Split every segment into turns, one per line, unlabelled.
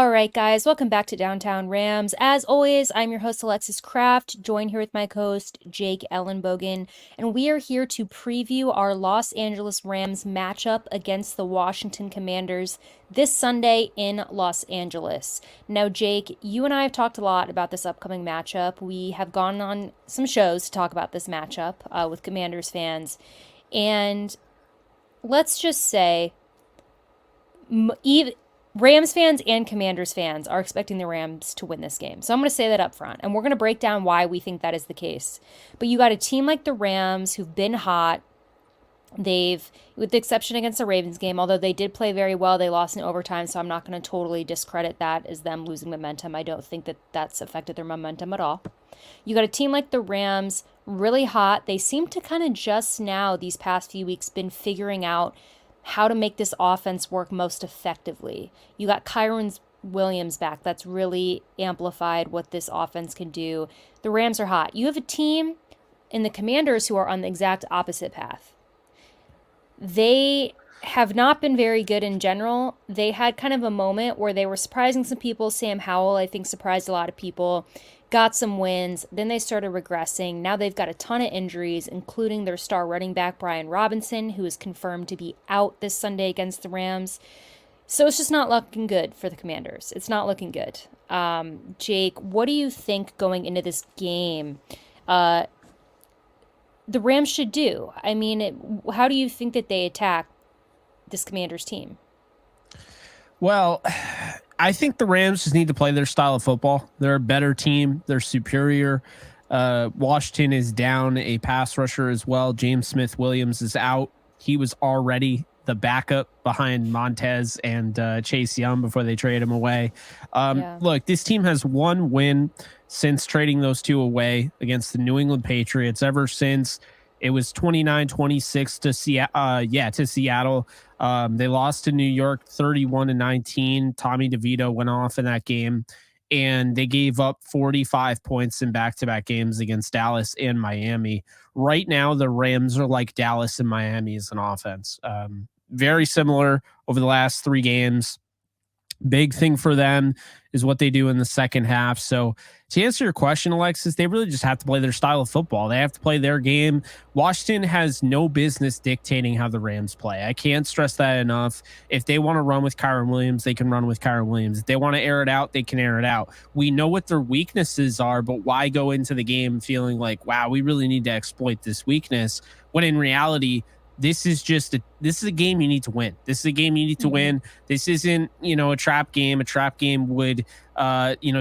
All right, guys, welcome back to Downtown Rams. As always, I'm your host, Alexis Kraft, joined here with my co-host, Jake Ellenbogen, and we are here to preview our Los Angeles Rams matchup against the Washington Commanders this Sunday in Los Angeles. Now, Jake, you and I have talked a lot about this upcoming matchup. We have gone on some shows to talk about this matchup with Commanders fans, and let's just say, even Rams fans and Commanders fans are expecting the Rams to win this game. So I'm going to say that up front, and we're going to break down why we think that is the case. But you got a team like the Rams who've been hot. They've, with the exception against the Ravens game, although they did play very well, they lost in overtime, so I'm not going to totally discredit that as them losing momentum. I don't think that that's affected their momentum at all. You got a team like the Rams, really hot. They seem to kind of just now, these past few weeks, been figuring out how to make this offense work most effectively. You got Kyron Williams back. That's really amplified what this offense can do. The Rams are hot. You have a team in the Commanders who are on the exact opposite path. They have not been very good in general. They had kind of a moment where they were surprising some people. Sam Howell, I think, surprised a lot of people. Got some wins. Then they started regressing. Now they've got a ton of injuries, including their star running back, Brian Robinson, who is confirmed to be out this Sunday against the Rams. So it's just not looking good for the Commanders. It's not looking good. Jake, what do you think going into this game the Rams should do? I mean, how do you think that they attack this Commanders team?
Well, I think the Rams just need to play their style of football. They're a better team. They're superior. Washington is down a pass rusher as well. James Smith-Williams is out. He was already the backup behind Montez and Chase Young before they trade him away. Look, this team has one win since trading those two away against the New England Patriots. Ever since it was 29-26 to Seattle. They lost to New York 31-19. Tommy DeVito went off in that game, and they gave up 45 points in back-to-back games against Dallas and Miami. Right now, the Rams are like Dallas and Miami as an offense. Very similar over the last three games. Big thing for them is what they do in the second half. So to answer your question, Alexis, they really just have to play their style of football. They have to play their game. Washington has no business dictating how the Rams play. I can't stress that enough. If they want to run with Kyron Williams, they can run with Kyron Williams. If they want to air it out, they can air it out. We know what their weaknesses are, but why go into the game feeling like, wow, we really need to exploit this weakness, when in reality, this is a game you need to win. This is a game you need to win. This isn't, a trap game. A trap game would,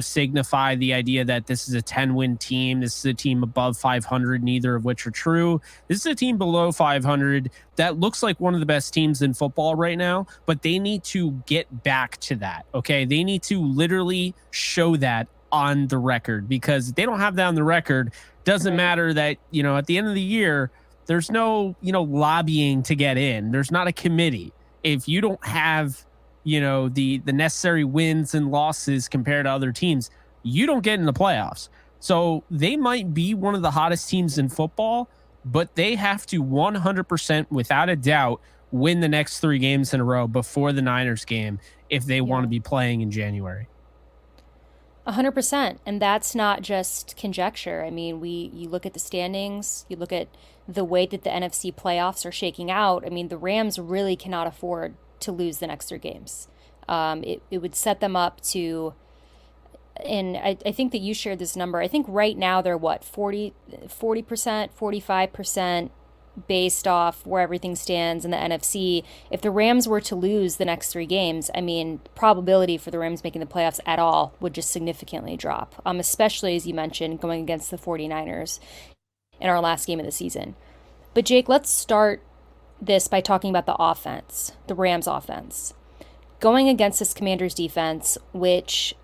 signify the idea that this is a 10-win team. This is a team above 500, neither of which are true. This is a team below 500 that looks like one of the best teams in football right now, but they need to get back to that, okay? They need to literally show that on the record, because if they don't have that on the record, doesn't matter that, at the end of the year, there's no, lobbying to get in. There's not a committee. If you don't have, the necessary wins and losses compared to other teams, you don't get in the playoffs. So they might be one of the hottest teams in football, but they have to 100%, without a doubt, win the next three games in a row before the Niners game if they want to be playing in January.
100%. And that's not just conjecture. I mean, you look at the standings, you look at the way that the NFC playoffs are shaking out. I mean, the Rams really cannot afford to lose the next three games. It would set them up to, and I think that you shared this number. I think right now they're 40%, 45% based off where everything stands in the NFC. If the Rams were to lose the next three games, I mean, probability for the Rams making the playoffs at all would just significantly drop, especially, as you mentioned, going against the 49ers in our last game of the season. But Jake, let's start this by talking about the offense, the Rams offense. Going against this Commanders defense, which,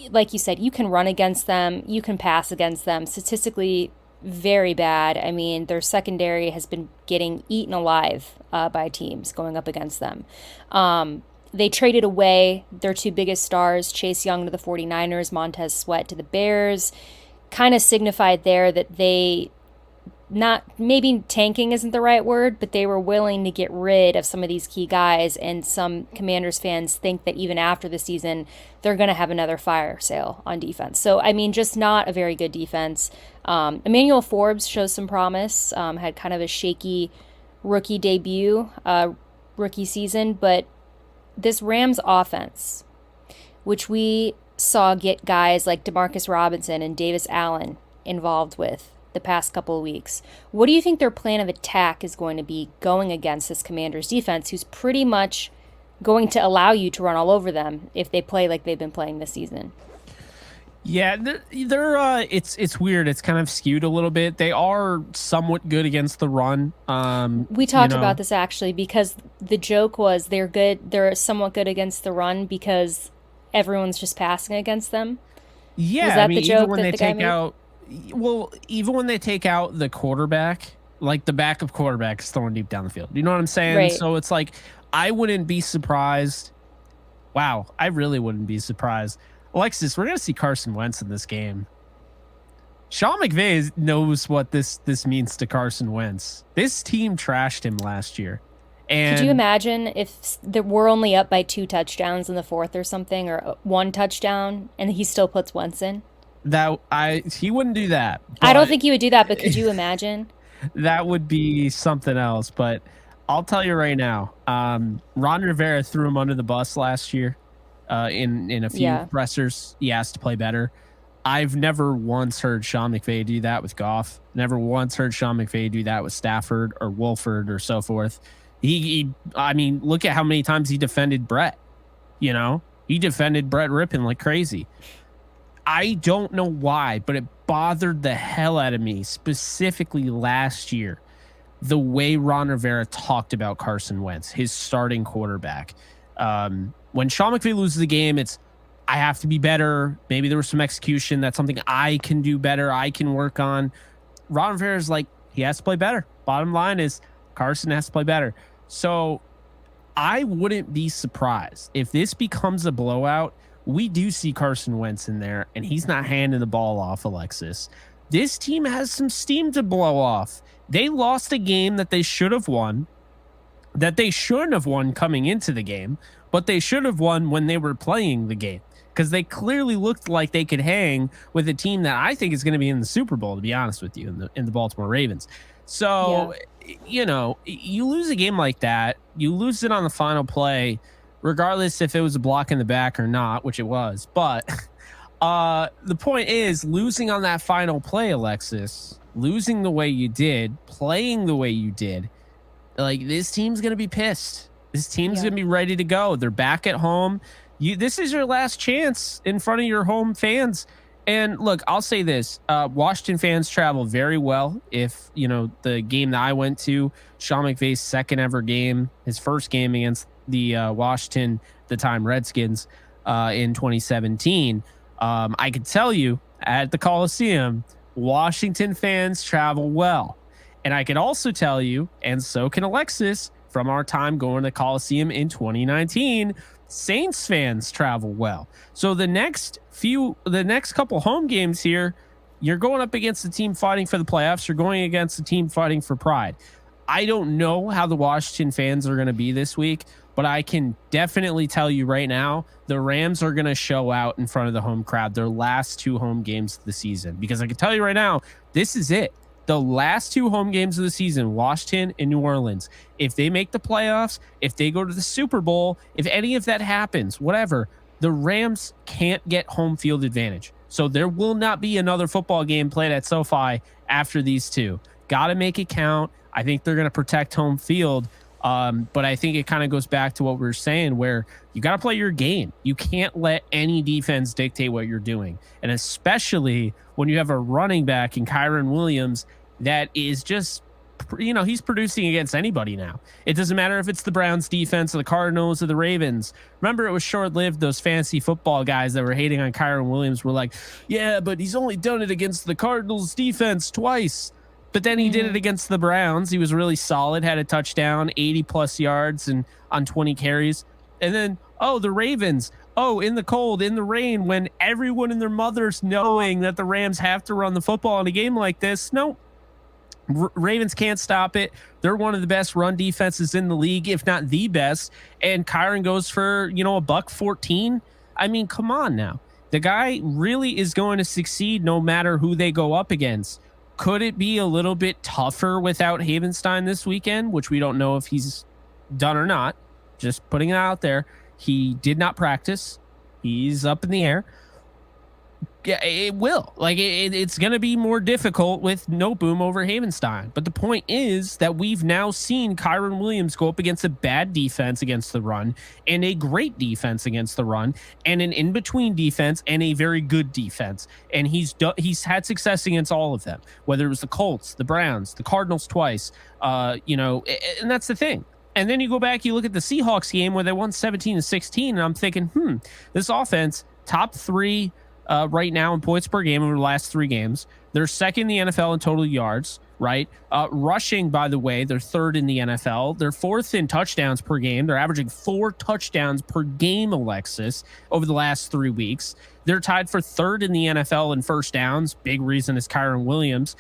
like you said, you can run against them, you can pass against them. Statistically, very bad. I mean, their secondary has been getting eaten alive by teams going up against them. They traded away their two biggest stars, Chase Young to the 49ers, Montez Sweat to the Bears. Kind of signified there that they not, maybe tanking isn't the right word, but they were willing to get rid of some of these key guys. And some Commanders fans think that even after the season, they're going to have another fire sale on defense. So, I mean, just not a very good defense. Emmanuel Forbes shows some promise, had kind of a shaky rookie debut, rookie season, but this Rams offense, which we saw get guys like Demarcus Robinson and Davis Allen involved with the past couple of weeks. What do you think their plan of attack is going to be going against this Commanders defense, who's pretty much going to allow you to run all over them if they play like they've been playing this season?
Yeah, it's weird. It's kind of skewed a little bit. They are somewhat good against the run.
We talked about this actually because the joke was they're good. They're somewhat good against the run because everyone's just passing against them.
Yeah,
Was that
I mean,
the joke
even when
that
they
the guy
take
made?
out, well, even when they take out the quarterback, like the backup quarterback is throwing deep down the field. You know what I'm saying?
Right.
So it's like I wouldn't be surprised. Wow, I really wouldn't be surprised. Alexis, we're gonna see Carson Wentz in this game. Sean McVay knows what this means to Carson Wentz. This team trashed him last year,
Could you
and
imagine if we're only up by 2 touchdowns in the fourth or something, or one touchdown, and he still puts Wentz in?
he wouldn't do that,
I don't
but
think he would do that, but could you imagine?
that would be something else. But I'll tell you right now, Ron Rivera threw him under the bus last year in a few
Yeah.
pressers. He asked to play better. I've never once heard Sean McVay do that with Goff. Never once heard Sean McVay do that with Stafford or Wolford or so forth. I mean, look at how many times he defended Brett. You know, he defended Brett Rippon like crazy. I don't know why, but it bothered the hell out of me, specifically last year, the way Ron Rivera talked about Carson Wentz, his starting quarterback. When Sean McVay loses the game, it's I have to be better. Maybe there was some execution. That's something I can do better. I can work on. Ron Rivera's like, he has to play better. Bottom line is Carson has to play better. So I wouldn't be surprised if this becomes a blowout. We do see Carson Wentz in there, and he's not handing the ball off, Alexis. This team has some steam to blow off. They lost a game that they should have won, that they shouldn't have won coming into the game, but they should have won when they were playing the game because they clearly looked like they could hang with a team that I think is going to be in the Super Bowl, to be honest with you, in the Baltimore Ravens. So, you know, you lose a game like that, you lose it on the final play, regardless if it was a block in the back or not, which it was. But the point is, losing on that final play, Alexis, losing the way you did, playing the way you did, like this team's going to be pissed. This team's
Yeah.
going to be ready to go. They're back at home. This is your last chance in front of your home fans. And look, I'll say this: Washington fans travel very well. If you know the game that I went to, Sean McVay's second ever game, his first game against the Washington, the time Redskins, in 2017. I could tell you at the Coliseum, Washington fans travel well, and I can also tell you, and so can Alexis, from our time going to the Coliseum in 2019. Saints fans travel well. So the next couple home games here, you're going up against a team fighting for the playoffs. You're going against a team fighting for pride. I don't know how the Washington fans are going to be this week, but I can definitely tell you right now, the Rams are going to show out in front of the home crowd their last two home games of the season, because I can tell you right now, this is it. The last two home games of the season, Washington and New Orleans. If they make the playoffs, if they go to the Super Bowl, if any of that happens, whatever, the Rams can't get home field advantage. So there will not be another football game played at SoFi after these two. Got to make it count. I think they're going to protect home field. But I think it kind of goes back to what we were saying, where you got to play your game. You can't let any defense dictate what you're doing. And especially when you have a running back in Kyron Williams that is just, you know, he's producing against anybody now. It doesn't matter if it's the Browns defense or the Cardinals or the Ravens. Remember, it was short-lived. Those fantasy football guys that were hating on Kyron Williams were like, yeah, but he's only done it against the Cardinals defense twice. But then he did it against the Browns. He was really solid, had a touchdown, 80 plus yards and on 20 carries. And then, oh, the Ravens, oh, in the cold, in the rain, when everyone and their mothers knowing that the Rams have to run the football in a game like this. No, Ravens can't stop it. They're one of the best run defenses in the league, if not the best. And Kyron goes for, a buck 14. I mean, come on now. The guy really is going to succeed no matter who they go up against. Could it be a little bit tougher without Havenstein this weekend, which we don't know if he's done or not? Just putting it out there. He did not practice. He's up in the air. Yeah, it will. It's going to be more difficult with no boom over Havenstein. But the point is that we've now seen Kyron Williams go up against a bad defense against the run and a great defense against the run and an in-between defense and a very good defense. And he's had success against all of them, whether it was the Colts, the Browns, the Cardinals twice, and that's the thing. And then you go back, you look at the Seahawks game where they won 17-16, and I'm thinking, this offense, top 3 right now in points per game over the last 3 games. They're second in the NFL in total yards, right? Rushing, by the way, they're third in the NFL. They're fourth in touchdowns per game. They're averaging 4 touchdowns per game, Alexis, over the last 3 weeks. They're tied for third in the NFL in first downs. Big reason is Kyron Williams.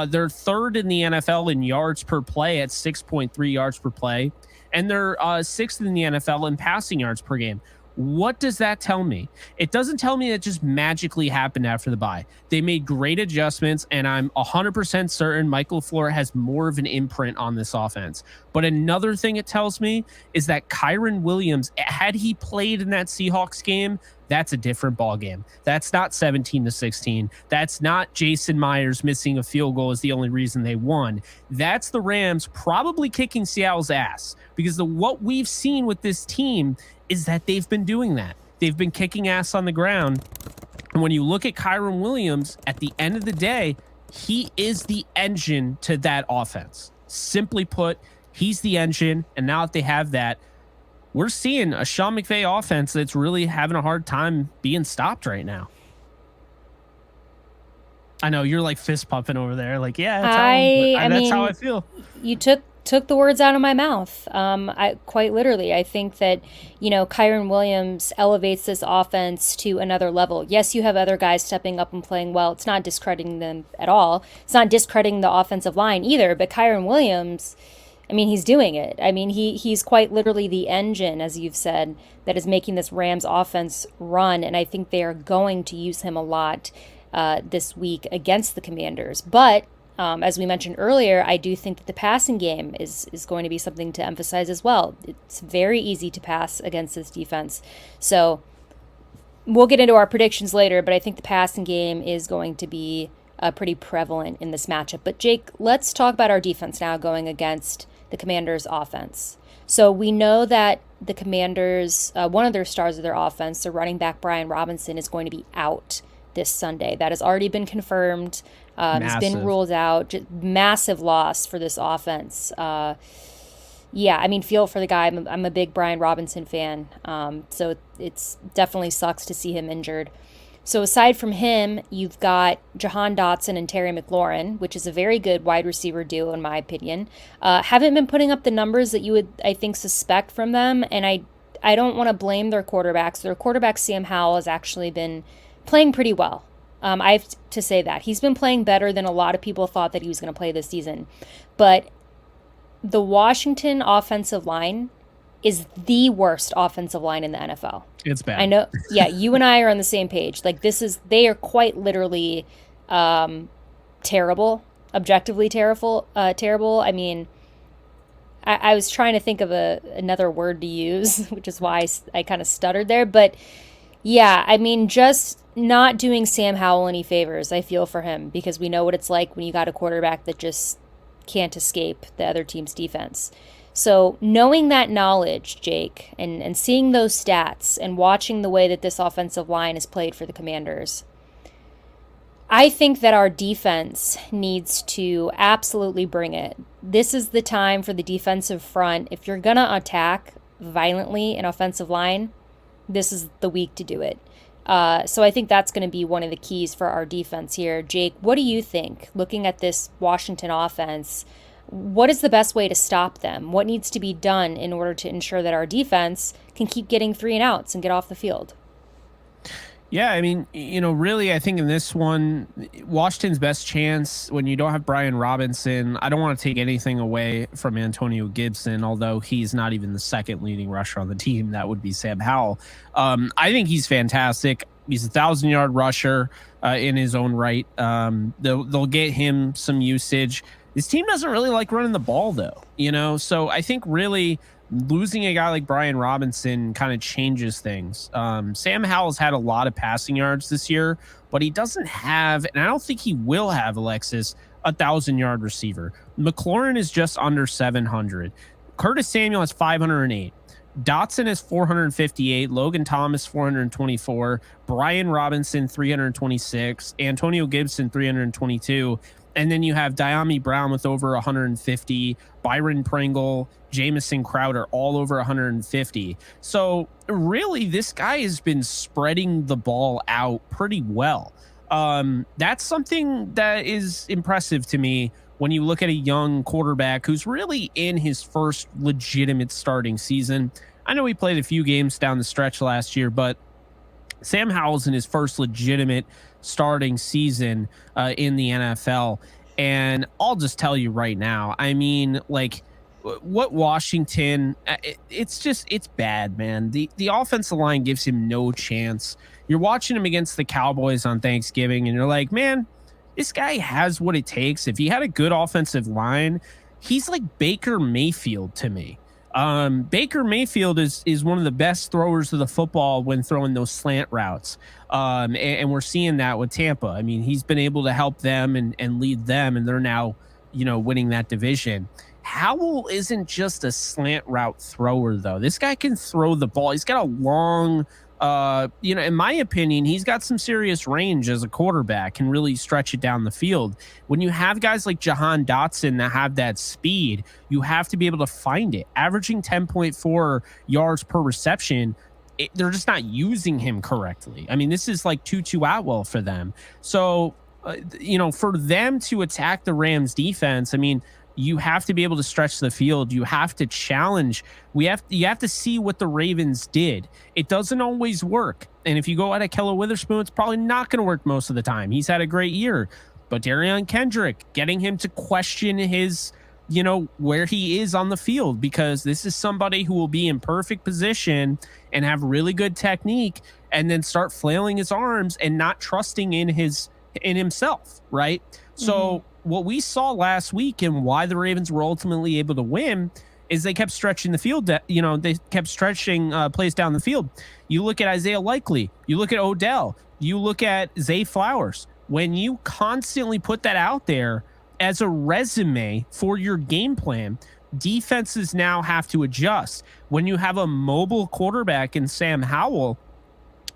They're third in the NFL in yards per play at 6.3 yards per play. And they're sixth in the NFL in passing yards per game. What does that tell me? It doesn't tell me it just magically happened after the bye. They made great adjustments, and I'm 100% certain Michael LaFleur has more of an imprint on this offense. But another thing it tells me is that Kyron Williams, had he played in that Seahawks game, that's a different ball game. That's not 17-16. That's not Jason Myers missing a field goal is the only reason they won. That's the Rams probably kicking Seattle's ass, because what we've seen with this team is that they've been doing that. They've been kicking ass on the ground. And when you look at Kyron Williams, at the end of the day, he is the engine to that offense. Simply put, he's the engine. And now that they have that, we're seeing a Sean McVay offense that's really having a hard time being stopped right now. I know you're like fist pumping over there. Like, yeah, that's how I feel.
You took the words out of my mouth. I quite literally, I think that, Kyron Williams elevates this offense to another level. Yes, you have other guys stepping up and playing well. It's not discrediting them at all. It's not discrediting the offensive line either, but Kyron Williams, he's doing it. He's quite literally the engine, as you've said, that is making this Rams offense run, and I think they are going to use him a lot this week against the Commanders. But as we mentioned earlier, I do think that the passing game is going to be something to emphasize as well. It's very easy to pass against this defense. So we'll get into our predictions later, but I think the passing game is going to be pretty prevalent in this matchup. But Jake, let's talk about our defense now going against the Commanders' offense. So we know that the Commanders, one of their stars of their offense, their running back Brian Robinson, is going to be out this Sunday. That has already been confirmed. He's been ruled out. Just massive loss for this offense. Feel for the guy. I'm a big Brian Robinson fan. So it's definitely sucks to see him injured. So aside from him, you've got Jahan Dotson and Terry McLaurin, which is a very good wide receiver duo in my opinion. Haven't been putting up the numbers that you would, I think, suspect from them. And I don't want to blame their quarterbacks. Their quarterback, Sam Howell, has actually been playing pretty well. I have to say that. He's been playing better than a lot of people thought that he was going to play this season. But the Washington offensive line is the worst offensive line in the NFL.
It's bad.
I know. Yeah, you and I are on the same page. They are quite literally terrible, objectively terrible. I was trying to think of another word to use, which is why I kind of stuttered there. But yeah, just not doing Sam Howell any favors. I feel for him because we know what it's like when you got a quarterback that just can't escape the other team's defense. So knowing that knowledge, Jake, and seeing those stats and watching the way that this offensive line is played for the Commanders, I think that our defense needs to absolutely bring it. This is the time for the defensive front. If you're going to attack violently an offensive line, this is the week to do it. So I think that's going to be one of the keys for our defense here. Jake, what do you think? Looking at this Washington offense, what is the best way to stop them? What needs to be done in order to ensure that our defense can keep getting 3 and outs and get off the field?
Yeah, I mean, really, I think in this one, Washington's best chance when you don't have Brian Robinson. I don't want to take anything away from Antonio Gibson, although he's not even the second leading rusher on the team. That would be Sam Howell. I think he's fantastic. He's 1,000-yard rusher in his own right. They'll get him some usage. This team doesn't really like running the ball, though, so I think really losing a guy like Brian Robinson kind of changes things. Sam Howell's had a lot of passing yards this year, but he doesn't have, and I don't think he will have, Alexis, 1,000-yard receiver. McLaurin is just under 700. Curtis Samuel has 508. Dotson is 458, Logan Thomas 424, Brian Robinson 326, Antonio Gibson 322, and then you have Diami Brown with over 150, Byron Pringle, Jamison Crowder all over 150. So really, this guy has been spreading the ball out pretty well. That's something that is impressive to me when you look at a young quarterback who's really in his first legitimate starting season. I know he played a few games down the stretch last year, but Sam Howell's in his first legitimate starting season in the NFL. And I'll just tell you right now, I mean, like, what Washington, it's bad, man. The offensive line gives him no chance. You're watching him against the Cowboys on Thanksgiving, and you're like, man, this guy has what it takes. If he had a good offensive line, he's like Baker Mayfield to me. Baker Mayfield is one of the best throwers of the football when throwing those slant routes. And we're seeing that with Tampa. I mean, he's been able to help them and lead them, and they're now, winning that division. Howell isn't just a slant route thrower, though. This guy can throw the ball. He's got a long, in my opinion, he's got some serious range as a quarterback, can really stretch it down the field. When you have guys like Jahan Dotson that have that speed, you have to be able to find it. Averaging 10.4 yards per reception, they're just not using him correctly. I mean, this is like Tutu Atwell for them. So, for them to attack the Rams defense, I mean, you have to be able to stretch the field. You have to challenge. You have to see what the Ravens did. It doesn't always work. And if you go out at Keller Witherspoon, it's probably not going to work most of the time. He's had a great year. But Darion Kendrick, getting him to question his, where he is on the field, because this is somebody who will be in perfect position and have really good technique and then start flailing his arms and not trusting in himself, right? So what we saw last week and why the Ravens were ultimately able to win is they kept stretching the field. They kept stretching plays down the field. You look at Isaiah Likely, you look at Odell, you look at Zay Flowers. When you constantly put that out there as a resume for your game plan, defenses now have to adjust. When you have a mobile quarterback in Sam Howell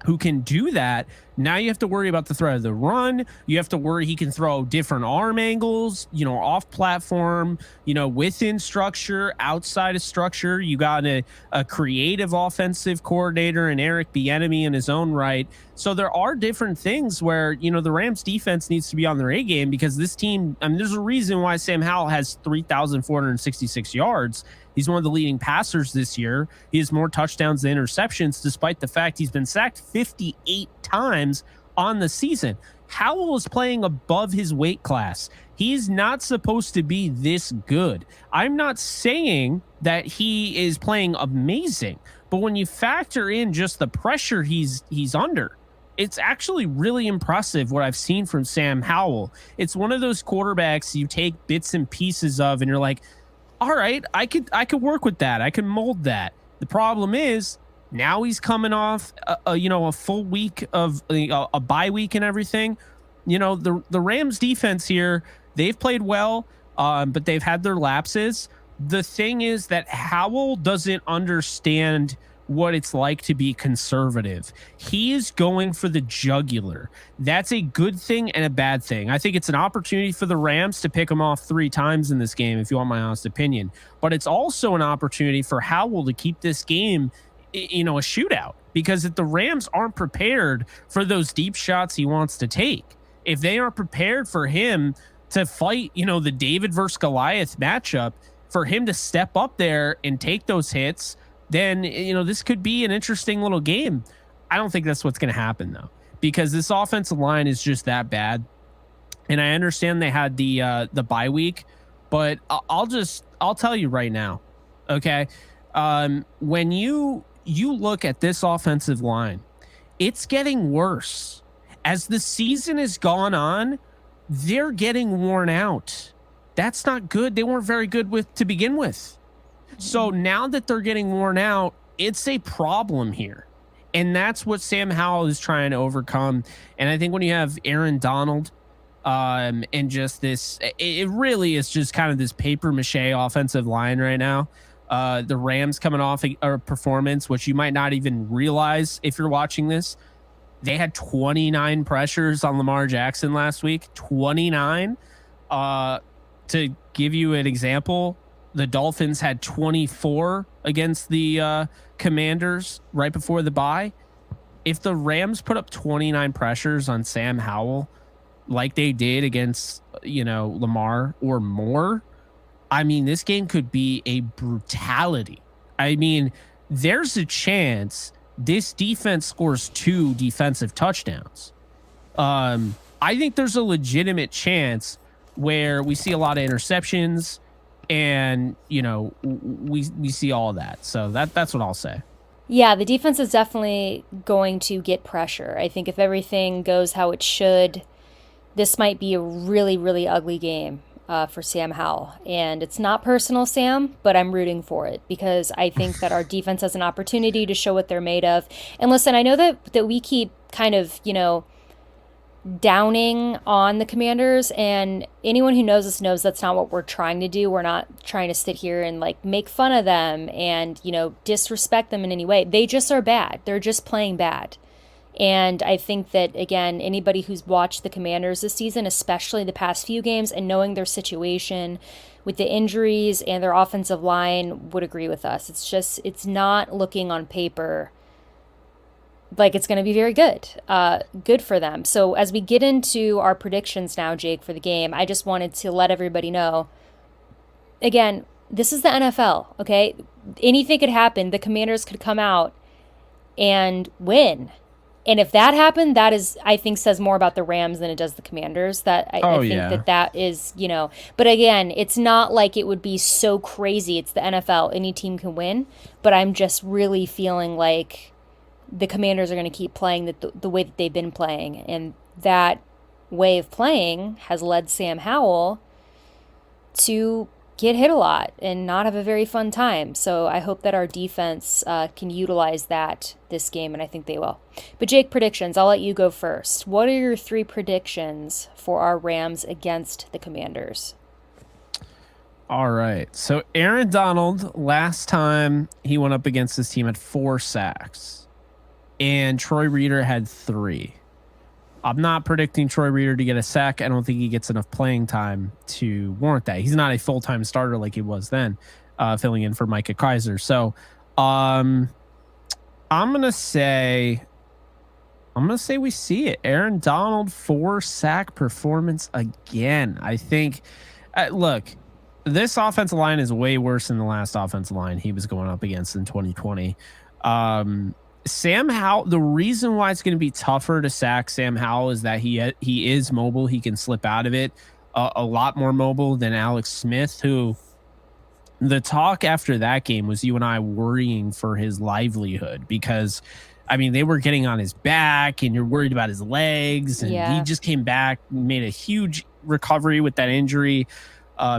who can do that, now you have to worry about the threat of the run. You have to worry he can throw different arm angles, off platform, within structure, outside of structure. You got a creative offensive coordinator and Eric Bieniemy in his own right. So there are different things where, the Rams defense needs to be on their A game, because this team, I mean, there's a reason why Sam Howell has 3,466 yards. He's one of the leading passers this year. He has more touchdowns than interceptions, despite the fact he's been sacked 58 times on the season. Howell is playing above his weight class. He's not supposed to be this good. I'm not saying that he is playing amazing, but when you factor in just the pressure he's under, it's actually really impressive what I've seen from Sam Howell. It's one of those quarterbacks you take bits and pieces of and you're like, all right, I could work with that. I can mold that. The problem is now he's coming off a full week of a bye week and everything. The Rams defense here, they've played well, but they've had their lapses. The thing is that Howell doesn't understand what it's like to be conservative. He is going for the jugular. That's a good thing and a bad thing. I think it's an opportunity for the Rams to pick him off 3 times in this game, if you want my honest opinion. But it's also an opportunity for Howell to keep this game, a shootout. Because if the Rams aren't prepared for those deep shots he wants to take, if they aren't prepared for him to fight, the David versus Goliath matchup, for him to step up there and take those hits, then, this could be an interesting little game. I don't think that's what's going to happen though, because this offensive line is just that bad. And I understand they had the bye week, but I'll tell you right now, okay? When you look at this offensive line, it's getting worse as the season has gone on. They're getting worn out. That's not good. They weren't very good to begin with. So now that they're getting worn out, it's a problem here. And that's what Sam Howell is trying to overcome. And I think when you have Aaron Donald, and just this, it really is just kind of this paper mache offensive line right now. The Rams coming off a performance, which you might not even realize if you're watching this. They had 29 pressures on Lamar Jackson last week. 29. To give you an example, the Dolphins had 24 against the Commanders right before the bye. If the Rams put up 29 pressures on Sam Howell, like they did against, Lamar or more, I mean, this game could be a brutality. I mean, there's a chance this defense scores 2 defensive touchdowns. I think there's a legitimate chance where we see a lot of interceptions and, we see all of that. So that's what I'll say.
Yeah, the defense is definitely going to get pressure. I think if everything goes how it should, this might be a really, really ugly game for Sam Howell. And it's not personal, Sam, but I'm rooting for it because I think that our defense has an opportunity to show what they're made of. And listen, I know that we keep kind of, downing on the Commanders, and anyone who knows us knows that's not what we're trying to do. We're not trying to sit here and make fun of them and, disrespect them in any way. They just are bad. They're just playing bad. And I think that, again, anybody who's watched the Commanders this season, especially the past few games, and knowing their situation with the injuries and their offensive line would agree with us. It's not looking on paper like it's going to be very good. Good for them. So as we get into our predictions now, Jake, for the game, I just wanted to let everybody know, again, this is the NFL, okay? Anything could happen. The Commanders could come out and win. And if that happened, that is, I think, says more about the Rams than it does the Commanders. I think that is, But again, it's not like it would be so crazy. It's the NFL. Any team can win. But I'm just really feeling like the Commanders are going to keep playing the way that they've been playing. And that way of playing has led Sam Howell to get hit a lot and not have a very fun time. So I hope that our defense can utilize that this game, and I think they will. But Jake, predictions. I'll let you go first. What are your 3 predictions for our Rams against the Commanders?
All right. So Aaron Donald, last time he went up against this team, had 4 sacks. And Troy Reeder had 3. I'm not predicting Troy Reeder to get a sack. I don't think he gets enough playing time to warrant that. He's not a full-time starter like he was then, filling in for Micah Kaiser. So I'm gonna say we see it. Aaron Donald 4-sack performance again. I think look, this offensive line is way worse than the last offensive line he was going up against in 2020. Sam Howell, the reason why it's going to be tougher to sack Sam Howell is that he is mobile. He can slip out of it a lot more mobile than Alex Smith, who the talk after that game was you and I worrying for his livelihood because, I mean, they were getting on his back and you're worried about his legs. And he just came back, made a huge recovery with that injury.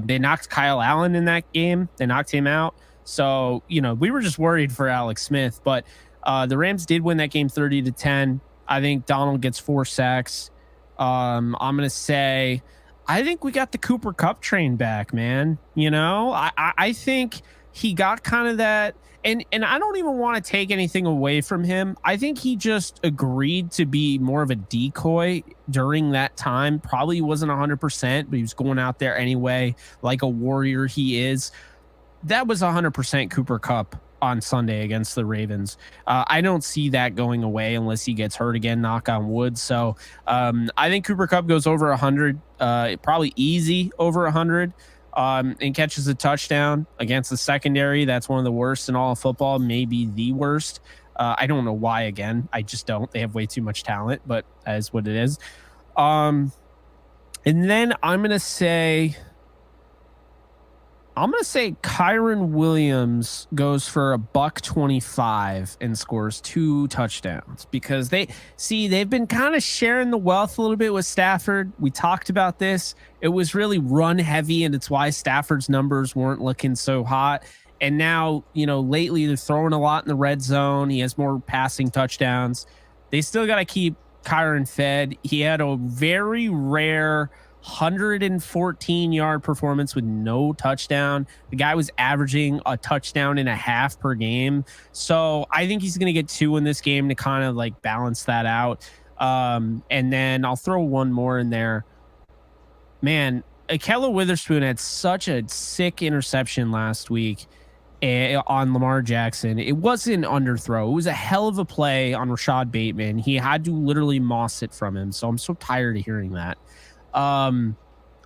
They knocked Kyle Allen in that game. They knocked him out. So, we were just worried for Alex Smith, but the Rams did win that game 30-10. I think Donald gets 4 sacks. I'm going to say, I think we got the Cooper Kupp train back, man. I think he got kind of that. And I don't even want to take anything away from him. I think he just agreed to be more of a decoy during that time. Probably wasn't 100%, but he was going out there anyway, like a warrior he is. That was 100% Cooper Kupp on Sunday against the Ravens. I don't see that going away unless he gets hurt again, knock on wood. So I think Cooper Kupp goes over 100, probably easy over 100, and catches a touchdown against the secondary. That's one of the worst in all of football, maybe the worst. I don't know why. Again, I just don't. They have way too much talent, but that is what it is. Um, and then I'm gonna say Kyron Williams goes for a buck 25 and scores 2 touchdowns because they've been kind of sharing the wealth a little bit with Stafford. We talked about this. It was really run heavy, and it's why Stafford's numbers weren't looking so hot. And now, lately they're throwing a lot in the red zone. He has more passing touchdowns. They still got to keep Kyron fed. He had a very rare 114-yard performance with no touchdown. The guy was averaging a touchdown and a half per game. So I think he's going to get 2 in this game to kind of like balance that out. And then I'll throw one more in there. Man, Ahkello Witherspoon had such a sick interception last week on Lamar Jackson. It wasn't an underthrow. It was a hell of a play on Rashad Bateman. He had to literally moss it from him. So I'm so tired of hearing that. I'm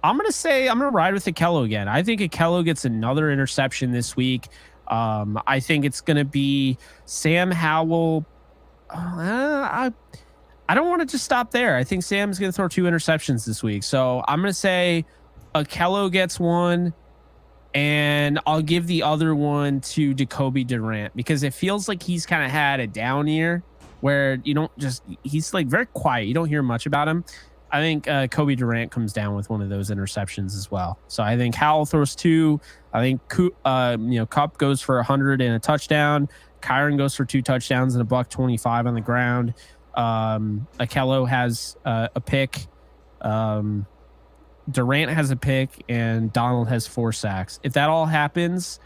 gonna ride with Ahkello again. I think Ahkello gets another interception this week. I think it's gonna be Sam Howell. I don't want to just stop there. I think Sam's gonna throw 2 interceptions this week. So I'm gonna say Ahkello gets 1, and I'll give the other one to Jacoby Durant because it feels like he's kind of had a down year where he's like very quiet. You don't hear much about him. I think Kobe Durant comes down with one of those interceptions as well. So I think Howell throws 2. I think Kupp goes for 100 and a touchdown. Kyron goes for 2 touchdowns and a buck 25 on the ground. Ahkello has a pick. Durant has a pick, and Donald has 4 sacks. If that all happens,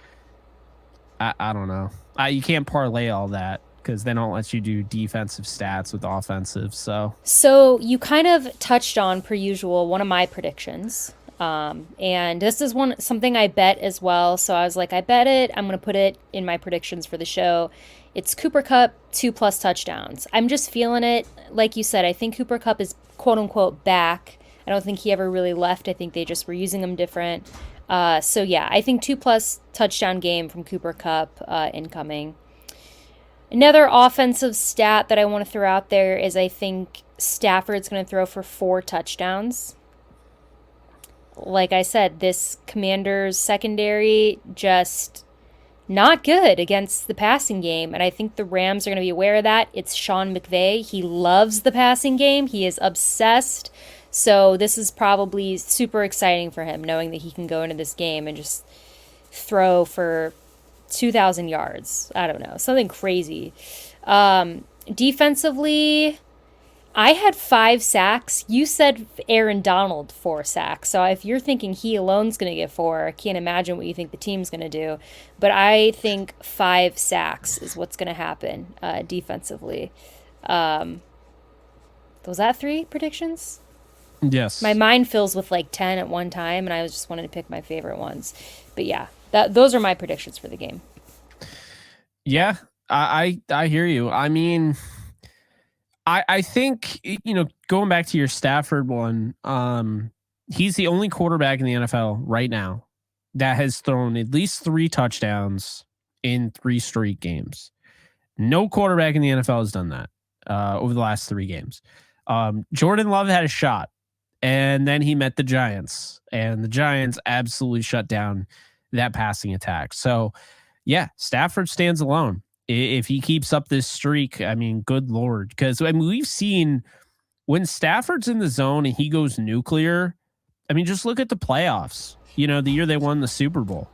I don't know. You can't parlay all that, because they don't let you do defensive stats with offensive.
So you kind of touched on, per usual, one of my predictions. And this is something I bet as well. So I was like, I bet it. I'm going to put it in my predictions for the show. It's Cooper Kupp 2+ touchdowns. I'm just feeling it. Like you said, I think Cooper Kupp is quote unquote back. I don't think he ever really left. I think they just were using him different. So yeah, I think 2+ touchdown game from Cooper Kupp incoming. Another offensive stat that I want to throw out there is I think Stafford's going to throw for 4 touchdowns. Like I said, this Commanders secondary just not good against the passing game, and I think the Rams are going to be aware of that. It's Sean McVay. He loves the passing game. He is obsessed. So this is probably super exciting for him, knowing that he can go into this game and just throw for 2,000 yards. I don't know, something crazy. Defensively, I had 5 sacks. You said Aaron Donald 4 sacks. So if you're thinking he alone's going to get 4, I can't imagine what you think the team's going to do. But I think 5 sacks is what's going to happen defensively. Was that 3 predictions?
Yes.
My mind fills with like 10 at one time, and I was just wanted to pick my favorite ones. But yeah, those are my predictions for the game.
Yeah, I hear you. I mean, I think, going back to your Stafford one, he's the only quarterback in the NFL right now that has thrown at least 3 touchdowns in 3 straight games. No quarterback in the NFL has done that over the last 3 games. Jordan Love had a shot, and then he met the Giants, and the Giants absolutely shut down that passing attack. So, yeah, Stafford stands alone. If he keeps up this streak, I mean, good Lord. Because we've seen when Stafford's in the zone and he goes nuclear, I mean, just look at the playoffs. The year they won the Super Bowl.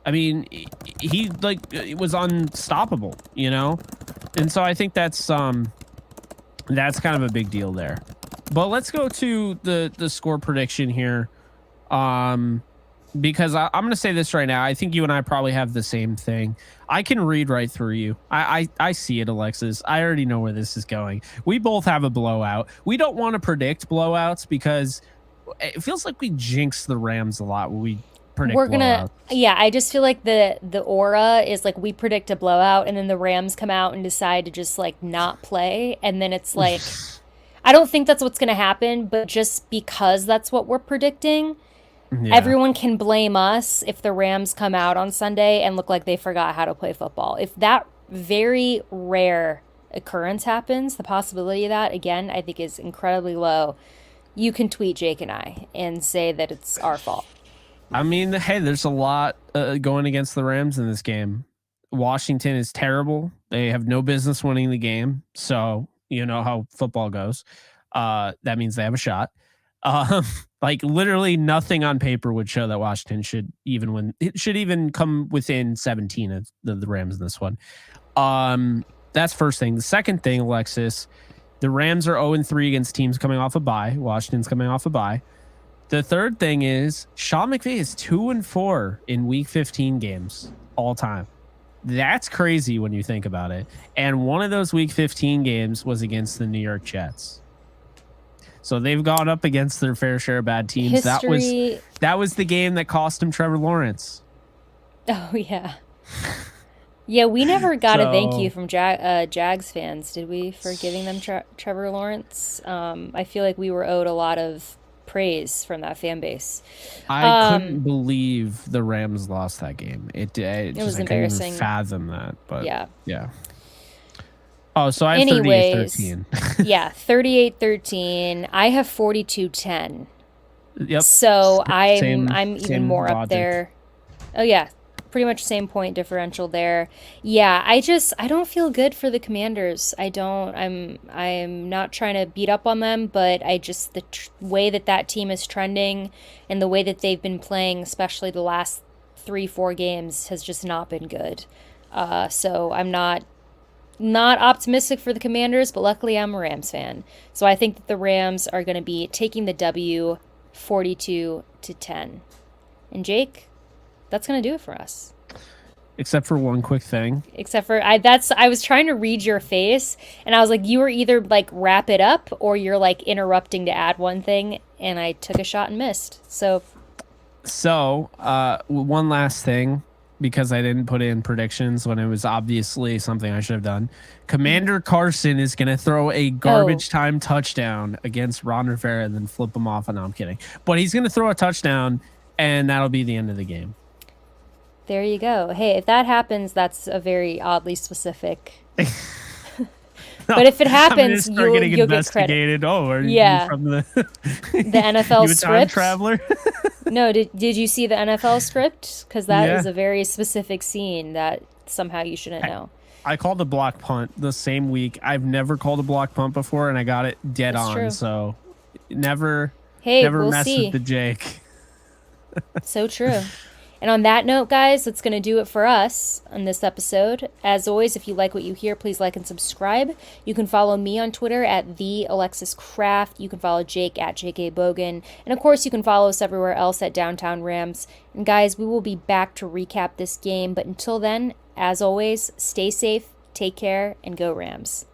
I mean, he it was unstoppable, And so I think that's kind of a big deal there. But let's go to the score prediction here. Because I'm going to say this right now. I think you and I probably have the same thing. I can read right through you. I see it, Alexis. I already know where this is going. We both have a blowout. We don't want to predict blowouts because it feels like we jinx the Rams a lot when we predict blowouts.
I just feel like the aura is like we predict a blowout and then the Rams come out and decide to just like not play. And then it's like, I don't think that's what's going to happen, but just because that's what we're predicting, everyone can blame us if the Rams come out on Sunday and look like they forgot how to play football. If that very rare occurrence happens, the possibility of that, again, I think is incredibly low. You can tweet Jake and I and say that it's our fault.
I mean, hey, there's a lot going against the Rams in this game. Washington is terrible. They have no business winning the game. So, you know how football goes. That means they have a shot. Um, like literally nothing on paper would show that Washington should even win. It should even come within 17 of the Rams in this one. That's first thing. The second thing, Alexis, the Rams are 0-3 against teams coming off a bye. Washington's coming off a bye. The third thing is Sean McVay is 2-4 in Week 15 games all time. That's crazy when you think about it. And one of those Week 15 games was against the New York Jets. So they've gone up against their fair share of bad teams.
History.
That was the game that cost him Trevor Lawrence.
Oh, yeah. Yeah, we never got a thank you from Jags fans, did we, for giving them Trevor Lawrence? I feel like we were owed a lot of praise from that fan base.
I couldn't believe the Rams lost that game. It
was
I
embarrassing.
couldn't even fathom that. But
yeah.
Oh, so I have 38-13.
Yeah, 38-13. I have 42-10.
Yep.
So I'm even
same
more
logic.
up there. Oh yeah, pretty much same point differential there. Yeah, I don't feel good for the Commanders. I'm not trying to beat up on them, but the way that team is trending and the way that they've been playing, especially the last 3-4 games, has just not been good. So I'm not optimistic for the Commanders, but luckily I'm a Rams fan. So I think that the Rams are going to be taking the W 42-10. And Jake, that's going to do it for us.
Except for one quick thing.
I was trying to read your face and I was like, you were either like wrap it up or you're like interrupting to add one thing, and I took a shot and missed. So
one last thing, because I didn't put in predictions when it was obviously something I should have done. Commander Carson is going to throw a garbage time touchdown against Ron Rivera and then flip him off. And no, I'm kidding. But he's going to throw a touchdown, and that'll be the end of the game.
There you go. Hey, if that happens, that's a very oddly specific. But if it happens, you'll get credit.
Oh, are you from the
NFL
you a
script?
Time traveler?
No, did you see the NFL script? Because that is a very specific scene that somehow you shouldn't know.
I called a block punt the same week. I've never called a block punt before, and I got it dead on. True. So never mess with the Jake.
So true. And on that note, guys, that's going to do it for us on this episode. As always, if you like what you hear, please like and subscribe. You can follow me on Twitter at the Alexis Kraft. You can follow Jake at Bogen. And of course, you can follow us everywhere else at Downtown Rams. And guys, we will be back to recap this game. But until then, as always, stay safe, take care, and go Rams.